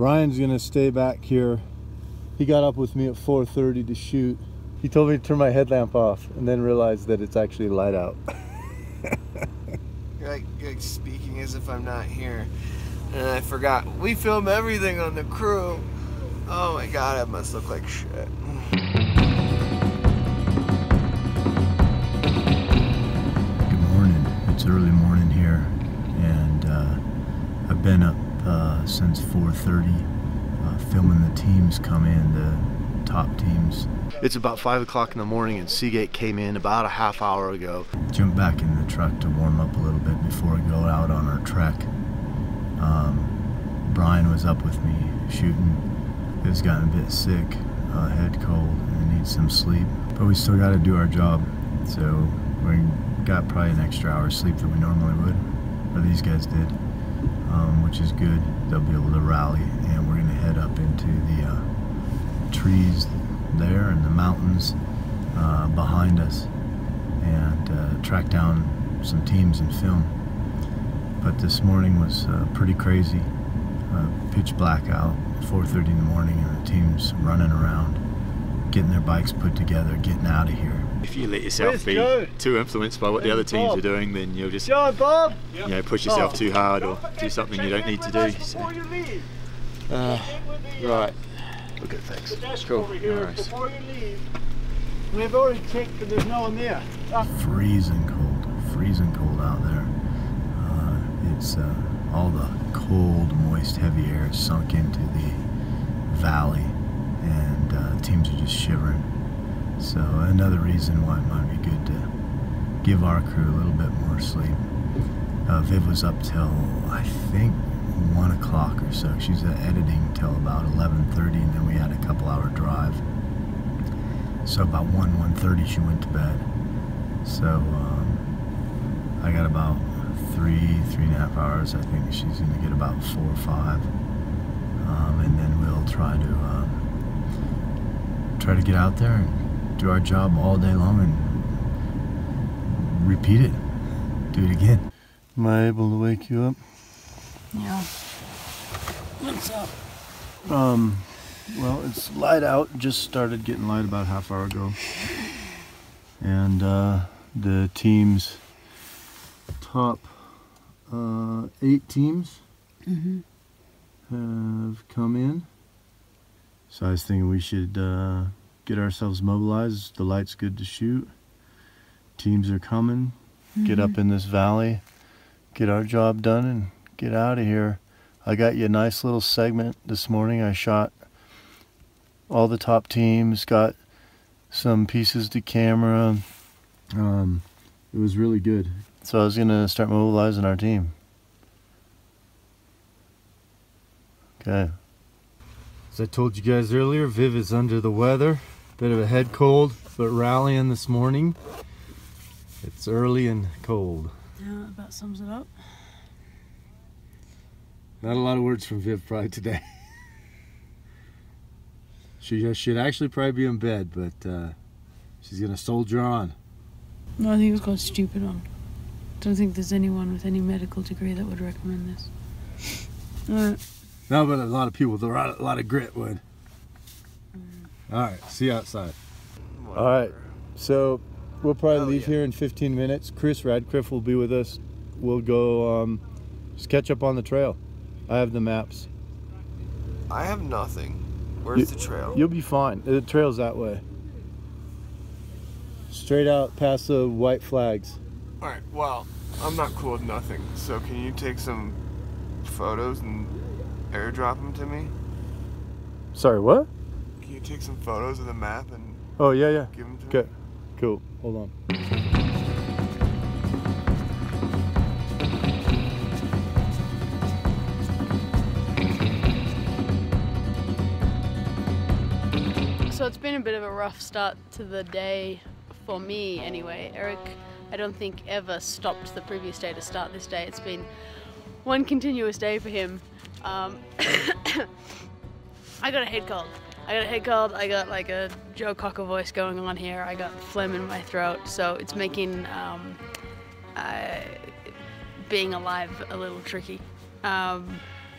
Brian's gonna stay back here. He got up with me at 4:30 to shoot. He told me to turn my headlamp off and then realized that it's actually light out. You're like speaking as if I'm not here. And I forgot. We film everything on the crew. Oh my god, it must look like shit. Good morning. It's early morning here, and I've been up since 4:30 filming the teams come in, the top teams. It's about 5 o'clock in the morning and Seagate came in about a half hour ago. Jumped back in the truck to warm up a little bit before we go out on our trek. Brian was up with me shooting. He's gotten a bit sick, head cold, and needs some sleep. But we still got to do our job, so we got probably an extra hour's sleep that we normally would, or these guys did, which is good. They'll be able to rally, and we're going to head up into the trees there and the mountains behind us and track down some teams and film. But this morning was pretty crazy. Pitch black out, 4:30 in the morning, and the team's running around, getting their bikes put together, getting out of here. If you let yourself be too influenced by what the other teams are doing, then you'll just push yourself too hard or do something you don't need to do. So. Right. Okay, thanks. Cool. Before you leave, we've already checked, but there's no one there. Freezing cold out there. It's all the cold, moist, heavy air is sunk into the valley, and teams are just shivering. So another reason why it might be good to give our crew a little bit more sleep. Viv was up till, I think, 1 o'clock or so. She's editing till about 11:30, and then we had a couple-hour drive. So about 1:30 she went to bed. So I got about 3.5 hours. I think she's going to get about 4 or 5, and then we'll try to get out there and do our job all day long and repeat it. Do it again. Am I able to wake you up? Yeah. What's up? Well, it's light out. Just started getting light about a half hour ago. And the team's top 8 teams have come in. So I was thinking we should get ourselves mobilized. The light's good to shoot. Teams are coming. Get up in this valley, get our job done, and get out of here. I got you a nice little segment this morning. I shot all the top teams, got some pieces to camera. It was really good. So I was gonna start mobilizing our team. Okay. As I told you guys earlier, Viv is under the weather. Bit of a head cold, but rallying this morning. It's early and cold. Yeah, that about sums it up. Not a lot of words from Viv probably today. She should actually probably be in bed, but she's gonna soldier on. No, I think it was called stupid on. Don't think there's anyone with any medical degree that would recommend this. Alright. No, but a lot of people with a lot of grit would. Alright, see you outside. Alright, so we'll probably leave here in 15 minutes. Chris Radcliffe will be with us. We'll go just catch up on the trail. I have the maps. I have nothing. Where's the trail? You'll be fine. The trail's that way. Straight out past the white flags. Alright, well, I'm not cool with nothing. So can you take some photos and airdrop them to me? Sorry, what? Can you take some photos of the map and yeah. give them to me? Okay, cool. Hold on. So it's been a bit of a rough start to the day for me anyway. Erik, I don't think ever stopped the previous day to start this day. It's been one continuous day for him. I got a head cold. I got like a Joe Cocker voice going on here. I got phlegm in my throat, so it's making being alive a little tricky.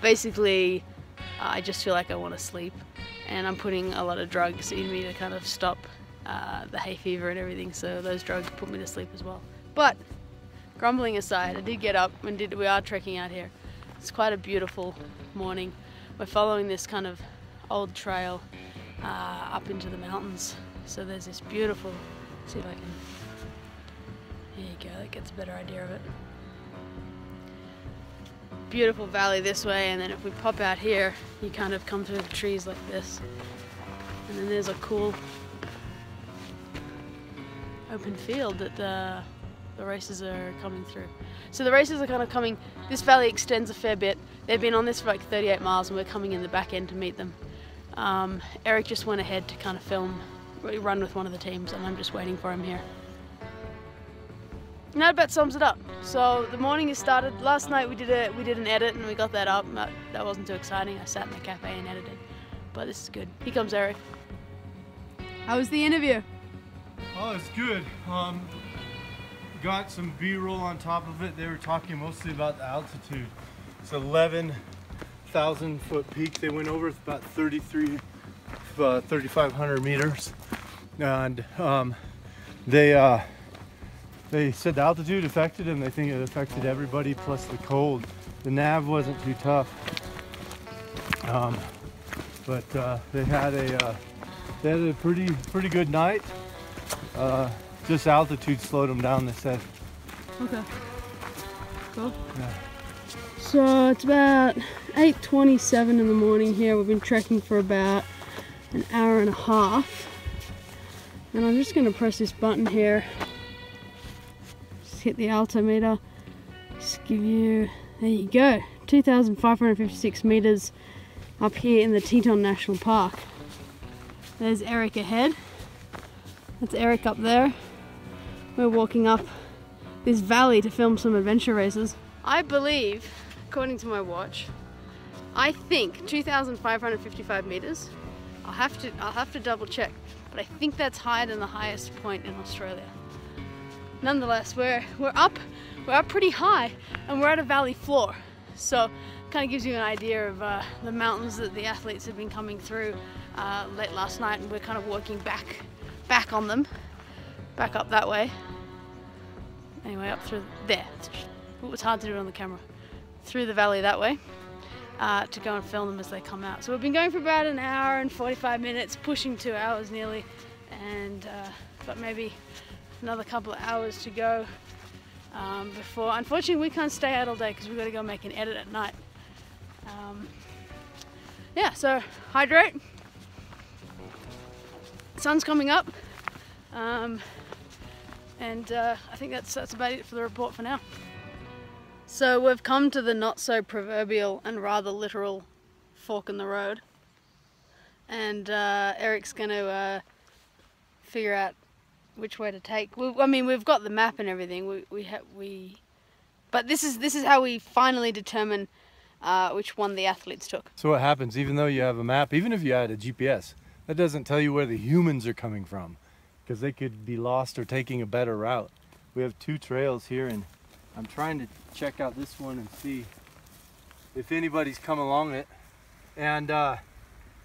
Basically, I just feel like I want to sleep, and I'm putting a lot of drugs in me to kind of stop the hay fever and everything, so those drugs put me to sleep as well. But grumbling aside, I did get up and we are trekking out here. It's quite a beautiful morning. We're following this kind of old trail up into the mountains. So there's this beautiful, see if I can, there you go, that gets a better idea of it. Beautiful valley this way, and then if we pop out here, you kind of come through the trees like this. And then there's a cool open field that the races are coming through. So the races are kind of coming, this valley extends a fair bit. They've been on this for like 38 miles and we're coming in the back end to meet them. Erik just went ahead to kind of run with one of the teams, and I'm just waiting for him here. And that about sums it up. So the morning has started. Last night we did an edit and we got that up. That wasn't too exciting. I sat in the cafe and edited. But this is good. Here comes Erik. How was the interview? Oh, it's good. Got some B-roll on top of it. They were talking mostly about the altitude. It's 11,000 foot peak they went over. It's about 3,500 meters. And they said the altitude affected them. They think it affected everybody, plus the cold. The nav wasn't too tough. But they had a pretty good night. Just altitude slowed them down, they said. Okay. Cool. Yeah. So it's about 8:27 in the morning here. We've been trekking for about an hour and a half. And I'm just going to press this button here. Just hit the altimeter. Just give you, there you go, 2,556 meters up here in the Teton National Park. There's Erik ahead. That's Erik up there. We're walking up this valley to film some adventure races. I believe, according to my watch, I think 2,555 meters. I'll have to double check, but I think that's higher than the highest point in Australia. Nonetheless, we're up pretty high, and we're at a valley floor. So kind of gives you an idea of the mountains that the athletes have been coming through late last night, and we're kind of walking back on them, back up that way. Anyway, up through there. It was hard to do it on the camera. Through the valley that way to go and film them as they come out. So we've been going for about an hour and 45 minutes, pushing 2 hours nearly, and got maybe another couple of hours to go before. Unfortunately, we can't stay out all day because we've got to go make an edit at night. Yeah, so hydrate. Sun's coming up, and I think that's about it for the report for now. So we've come to the not so proverbial and rather literal fork in the road, and Erik's going to figure out which way to take. I mean, we've got the map and everything. But this is how we finally determine which one the athletes took. So what happens, even though you have a map, even if you had a GPS, that doesn't tell you where the humans are coming from, because they could be lost or taking a better route. We have 2 trails here, and I'm trying to check out this one and see if anybody's come along it. And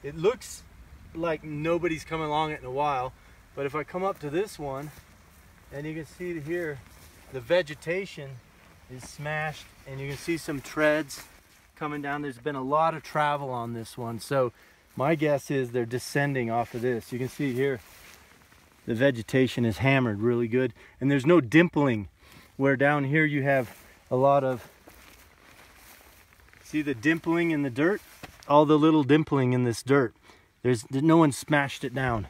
it looks like nobody's come along it in a while, but if I come up to this one, and you can see here, the vegetation is smashed, and you can see some treads coming down. There's been a lot of travel on this one, so my guess is they're descending off of this. You can see here, the vegetation is hammered really good, and there's no dimpling, where down here you have a lot of, see the dimpling in the dirt? All the little dimpling in this dirt. No one smashed it down.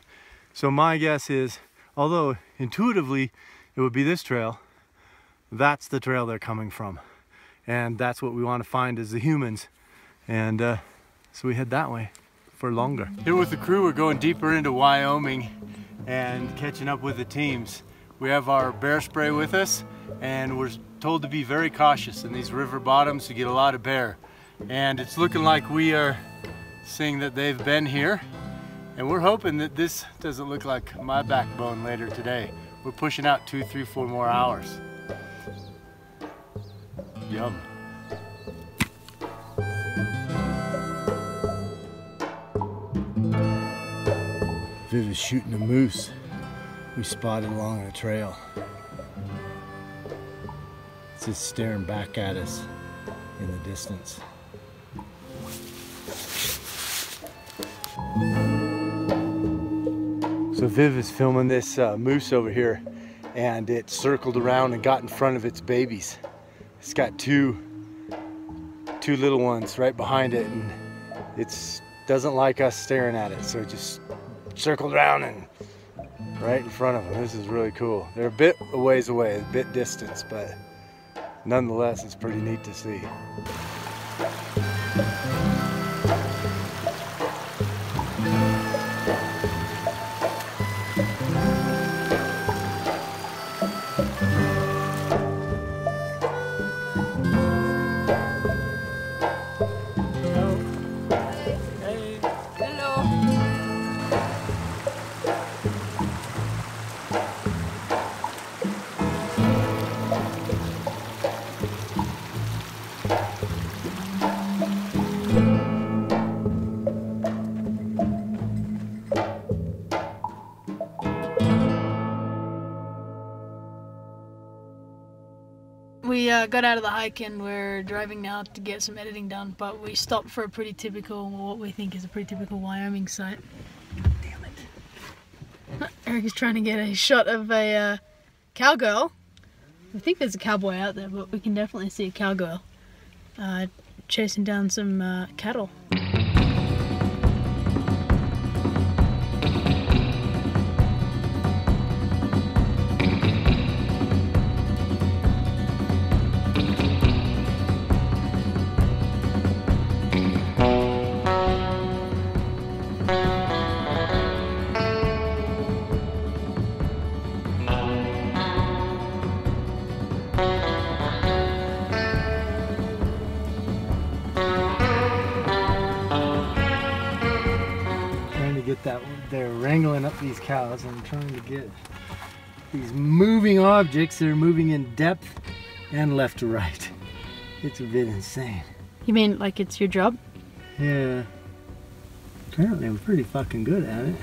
So my guess is, although intuitively it would be this trail, that's the trail they're coming from. And that's what we want to find, is the humans. And so we head that way for longer. Here with the crew, we're going deeper into Wyoming and catching up with the teams. We have our bear spray with us, and we're told to be very cautious in these river bottoms to get a lot of bear. And it's looking like we are seeing that they've been here, and we're hoping that this doesn't look like my backbone later today. We're pushing out 2, 3, 4 more hours. Yum. Viv is shooting a moose we spotted along the trail. It's just staring back at us in the distance. So Viv is filming this moose over here, and it circled around and got in front of its babies. It's got two little ones right behind it, and it doesn't like us staring at it, so it just circled around and right in front of them. This is really cool. They're a bit a ways away, a bit distance, but nonetheless, it's pretty neat to see. We got out of the hike and we're driving now to get some editing done, but we stopped for a pretty typical, what we think is a pretty typical Wyoming site. Damn it. Erik is trying to get a shot of a cowgirl. I think there's a cowboy out there, but we can definitely see a cowgirl chasing down some cattle. They're wrangling up these cows and trying to get these moving objects that are moving in depth and left to right. It's a bit insane. You mean like it's your job? Yeah. Apparently I'm pretty fucking good at it.